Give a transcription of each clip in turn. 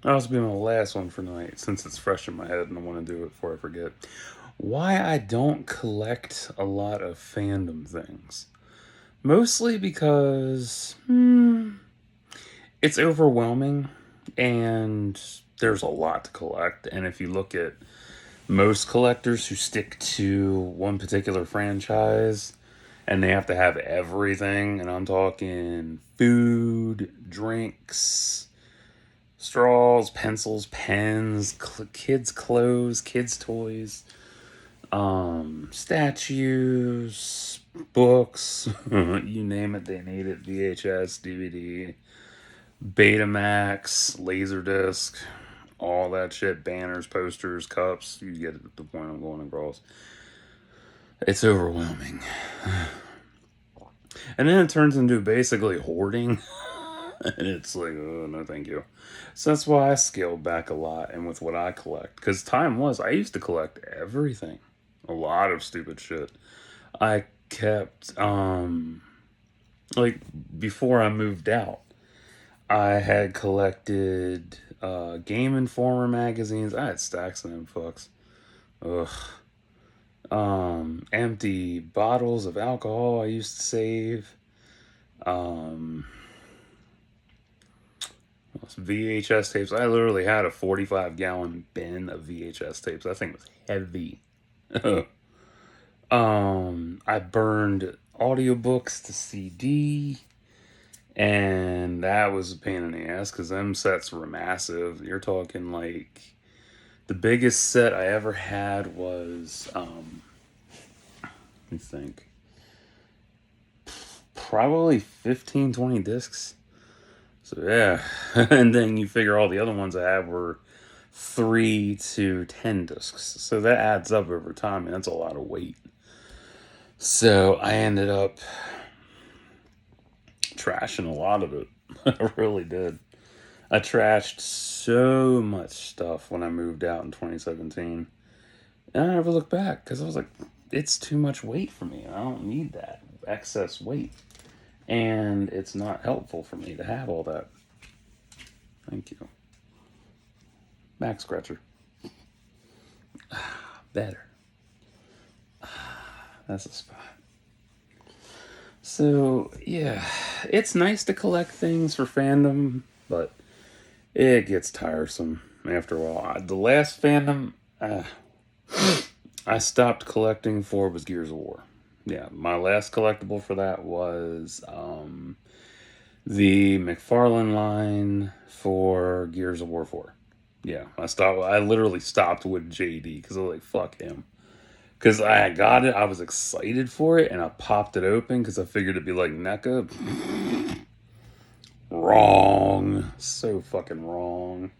That'll be my last one for tonight, since it's fresh in my head and I want to do it before I forget. Why I don't collect a lot of fandom things. Mostly because it's overwhelming and there's a lot to collect. And if you look at most collectors who stick to one particular franchise and they have to have everything, and I'm talking food, drinks, straws, pencils, pens, kids' clothes, kids' toys, statues, books, you name it, they need it. VHS, DVD, Betamax, Laserdisc, all that shit, banners, posters, cups. You get the point I'm going across. It's overwhelming. And then it turns into basically hoarding. And it's like, oh, no, thank you. So that's why I scaled back a lot and with what I collect. Because time was, I used to collect everything. A lot of stupid shit. I kept, like, before I moved out, I had collected Game Informer magazines. I had stacks of them fucks. Ugh. Empty bottles of alcohol I used to save. Um, VHS tapes. I literally had a 45-gallon bin of VHS tapes. That thing was heavy. I burned audiobooks to CD, and that was a pain in the ass because them sets were massive. You're talking like the biggest set I ever had was let me think, probably 15, 20 discs. So yeah, and then you figure all the other ones I had were 3 to 10 discs. So that adds up over time, and that's a lot of weight. So I ended up trashing a lot of it. I really did. I trashed so much stuff when I moved out in 2017. And I never looked back because I was like, it's too much weight for me. I don't need that excess weight. And it's not helpful for me to have all that. Thank you. Back scratcher. Better. That's a spot. So, yeah, it's nice to collect things for fandom, but it gets tiresome after a while. The last fandom I stopped collecting for was Gears of War. Yeah, my last collectible for that was the McFarlane line for Gears of War 4. Yeah, I stopped. I literally stopped with JD because I was like, fuck him. Because I got it, I was excited for it, and I popped it open because I figured it'd be like NECA. Wrong. So fucking wrong.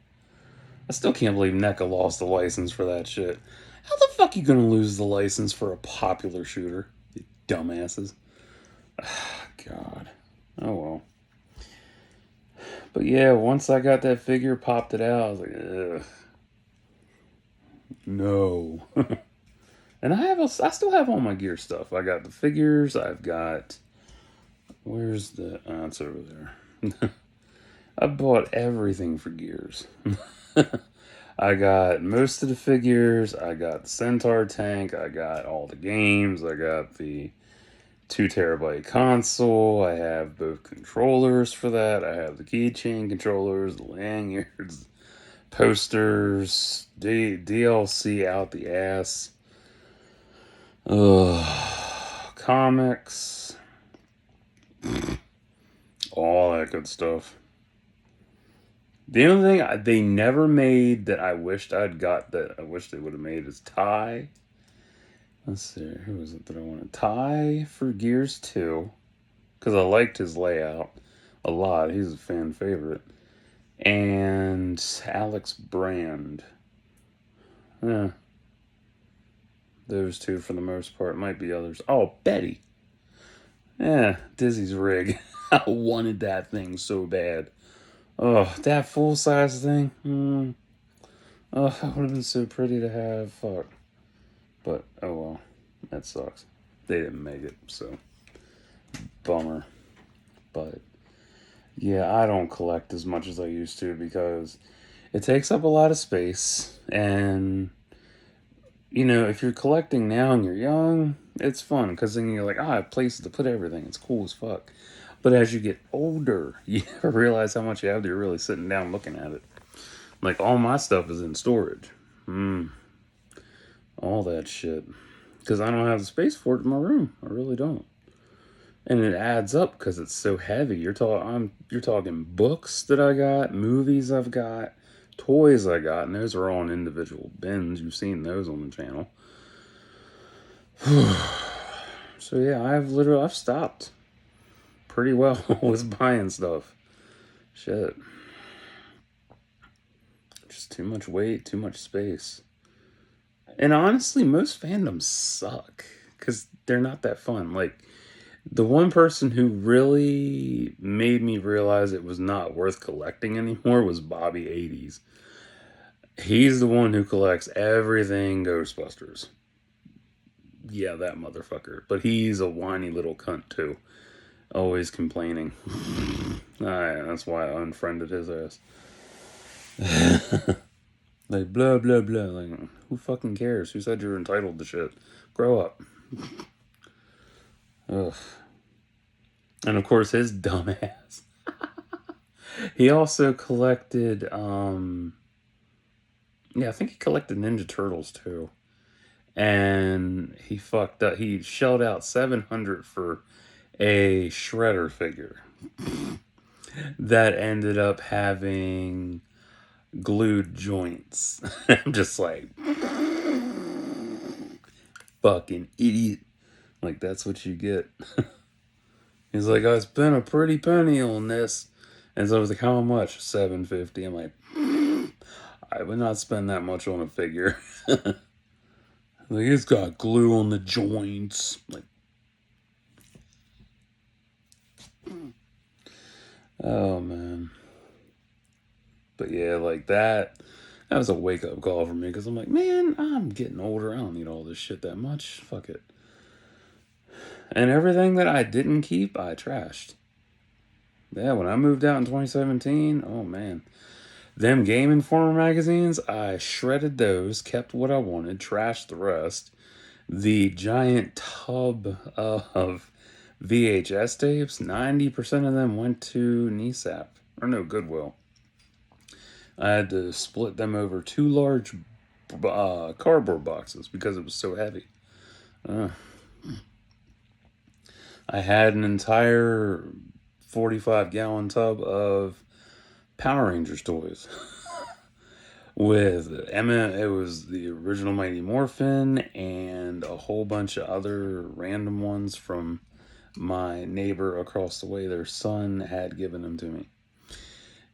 I still can't believe NECA lost the license for that shit. How the fuck you gonna lose the license for a popular shooter? You dumbasses. God. Oh well. But yeah, once I got that figure, popped it out, I was like, ugh. No. And I still have all my gear stuff. I got the figures. I've got, where's the, it's over there. I bought everything for Gears. I got most of the figures. I got the Centaur tank. I got all the games. I got the 2 terabyte console. I have both controllers for that. I have the keychain controllers, the lanyards, posters, DLC out the ass. Comics, all that good stuff. The only thing they never made that I wished I'd got that I wish they would have made is Ty. Let's see, who was it that I wanted? Ty for Gears 2, because I liked his layout a lot. He's a fan favorite. And Alex Brand. Yeah, those two for the most part. Might be others. Oh, Betty. Yeah, Dizzy's rig. I wanted that thing so bad. Oh, that full size thing. Oh, that would have been so pretty to have. Fuck. But, oh well. That sucks. They didn't make it, so. Bummer. But, yeah, I don't collect as much as I used to because It takes up a lot of space, and if you're collecting now and you're young, it's fun because then you're like, I have places to put everything. It's cool as fuck. But as you get older, you never realize how much you have. You're really sitting down looking at it. Like all my stuff is in storage. All that shit. Because I don't have the space for it in my room. I really don't. And it adds up because it's so heavy. You're talking books that I got, movies I've got, toys I got, and those are all in individual bins. You've seen those on the channel. So yeah, I've stopped pretty well with buying stuff. Shit. Just too much weight, too much space. And honestly, most fandoms suck because they're not that fun. Like, the one person who really made me realize it was not worth collecting anymore was Bobby 80s. He's the one who collects everything Ghostbusters. Yeah, that motherfucker. But he's a whiny little cunt, too. Always complaining. That's why I unfriended his ass. Like, blah, blah, blah. Like, who fucking cares? Who said you're entitled to shit? Grow up. Ugh. And of course, his dumbass. He also collected, I think he collected Ninja Turtles too. And he fucked up. He shelled out $700 for a Shredder figure that ended up having glued joints. I'm just like, fucking idiot. Like, that's what you get. He's like, I spent a pretty penny on this. And so I was like, how much? $750. I'm like, I would not spend that much on a figure. Like, it's got glue on the joints. Like, oh man. But yeah, like that was a wake up call for me because I'm like, man, I'm getting older. I don't need all this shit that much. Fuck it. And everything that I didn't keep, I trashed. Yeah, when I moved out in 2017, oh man. Them Game Informer magazines, I shredded those, kept what I wanted, trashed the rest. The giant tub of VHS tapes, 90% of them went to NESAP, or no, Goodwill. I had to split them over two large cardboard boxes because it was so heavy. I had an entire 45-gallon tub of Power Rangers toys. With Emma, it was the original Mighty Morphin and a whole bunch of other random ones from my neighbor across the way. Their son had given them to me.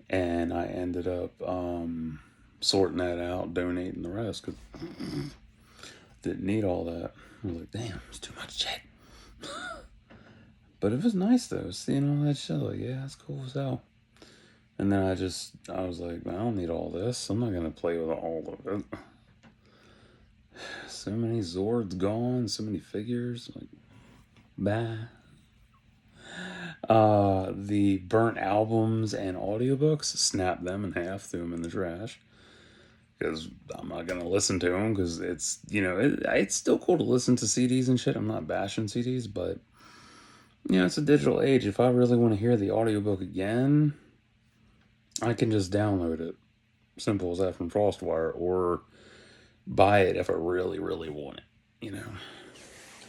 And I ended up sorting that out, donating the rest because didn't need all that. I was like, damn, it's too much shit. But it was nice though, seeing all that shit. Like, yeah, that's cool as hell. And then I was like, I don't need all this. I'm not going to play with all of it. So many Zords gone, so many figures. Like, bah. The burnt albums and audiobooks, snap them in half, threw them in the trash. Because I'm not going to listen to them because it's, it's still cool to listen to CDs and shit. I'm not bashing CDs, but, it's a digital age. If I really want to hear the audiobook again, I can just download it. Simple as that from FrostWire, or buy it if I really, really want it.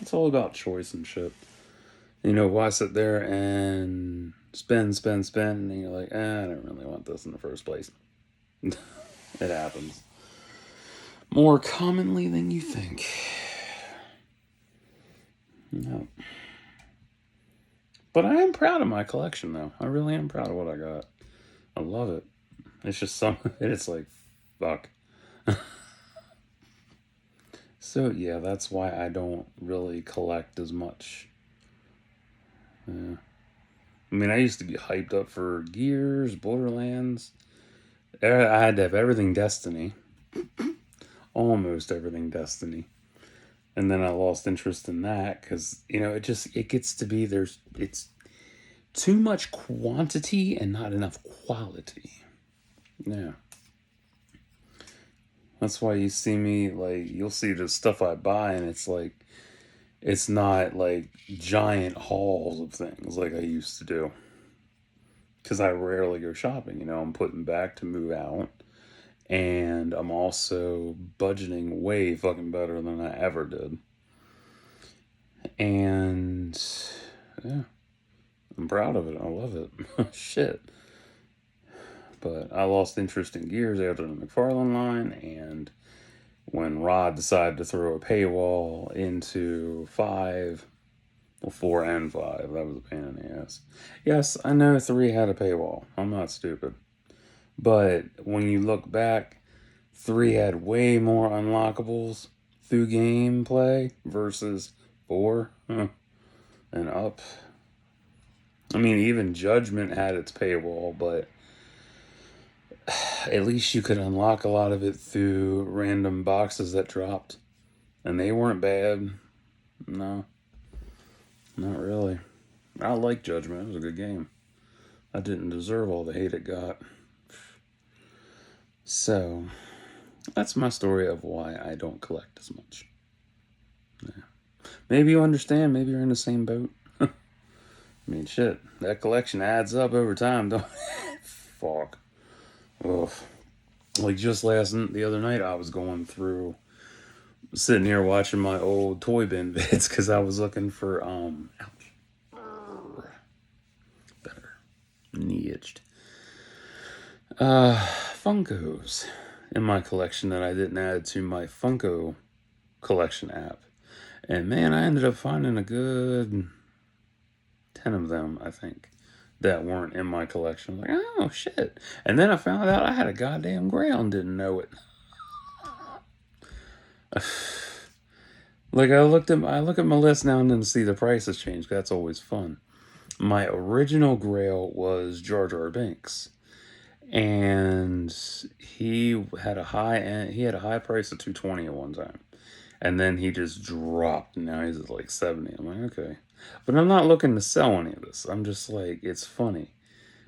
It's all about choice and shit. Why sit there and spend, and you're like, I don't really want this in the first place. It happens. More commonly than you think. No. But I am proud of my collection, though. I really am proud of what I got. I love it. It's just it's like, fuck. So, yeah, that's why I don't really collect as much. Yeah. I mean, I used to get hyped up for Gears, Borderlands. I had to have everything Destiny. Almost everything Destiny. And then I lost interest in that because, it gets to be it's too much quantity and not enough quality. Yeah. That's why you see me, like, you'll see the stuff I buy, and it's like, it's not like giant hauls of things like I used to do. Because I rarely go shopping. I'm putting back to move out. And I'm also budgeting way fucking better than I ever did. And yeah, I'm proud of it. I love it. Shit. But I lost interest in Gears after the McFarlane line, and when Rod decided to throw a paywall into 5, well, 4 and 5, that was a pain in the ass. Yes, I know 3 had a paywall. I'm not stupid. But when you look back, 3 had way more unlockables through gameplay versus 4 and up. I mean, even Judgment had its paywall, but at least you could unlock a lot of it through random boxes that dropped. And they weren't bad. No, not really. I like Judgment. It was a good game. I didn't deserve all the hate it got. So, that's my story of why I don't collect as much. Yeah. Maybe you understand. Maybe you're in the same boat. I mean, shit. That collection adds up over time, don't it? Fuck. Ugh. Like just the other night, I was going through, sitting here watching my old toy bin vids because I was looking for, ouch. Better. Knee itched. Funkos in my collection that I didn't add to my Funko collection app. And man, I ended up finding a good 10 of them, I think, that weren't in my collection. Like, oh shit. And then I found out I had a goddamn grail and didn't know it. Like I look at my list now and then to see the prices change. That's always fun. My original grail was Jar Jar Binks. And he had a high price of 220 at one time. And then he just dropped. Now he's at like 70. I'm like, okay. But I'm not looking to sell any of this. I'm just like, it's funny.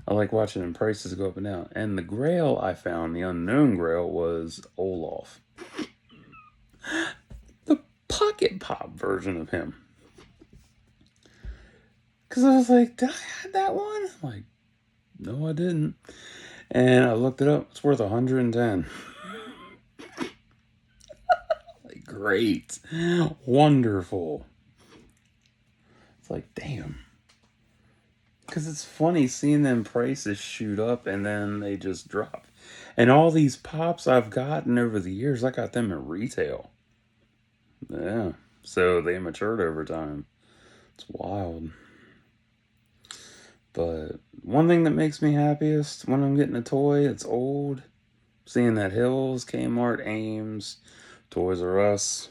I like watching them prices go up and down. And the grail I found, the unknown grail, was Olaf. The pocket pop version of him. Because I was like, did I have that one? I'm like, no, I didn't. And I looked it up. It's worth 110. Like, great. Wonderful. It's like, damn. Because it's funny seeing them prices shoot up and then they just drop. And all these pops I've gotten over the years, I got them at retail. Yeah. So they matured over time. It's wild. But one thing that makes me happiest when I'm getting a toy that's old, seeing that Hills, Kmart, Ames, Toys R Us,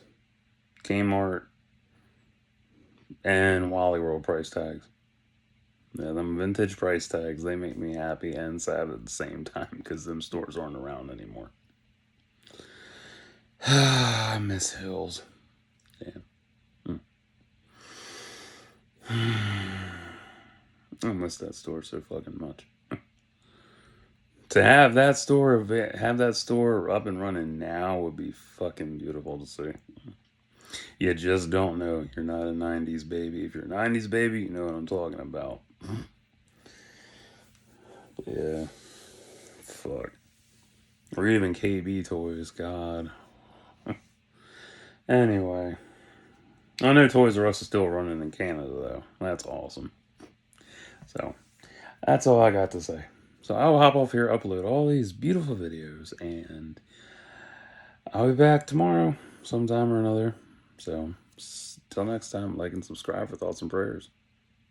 Kmart, and Wally World price tags. Yeah, them vintage price tags, they make me happy and sad at the same time because them stores aren't around anymore. I miss Hills. Yeah. I miss that store so fucking much. To have that store up and running now would be fucking beautiful to see. You just don't know. You're not a 90s baby. If you're a 90s baby, you know what I'm talking about. Yeah. Fuck. Or even KB toys, God. Anyway. I know Toys R Us is still running in Canada, though. That's awesome. So, that's all I got to say. So, I'll hop off here, upload all these beautiful videos, and I'll be back tomorrow, sometime or another. So, till next time, like and subscribe for thoughts and prayers.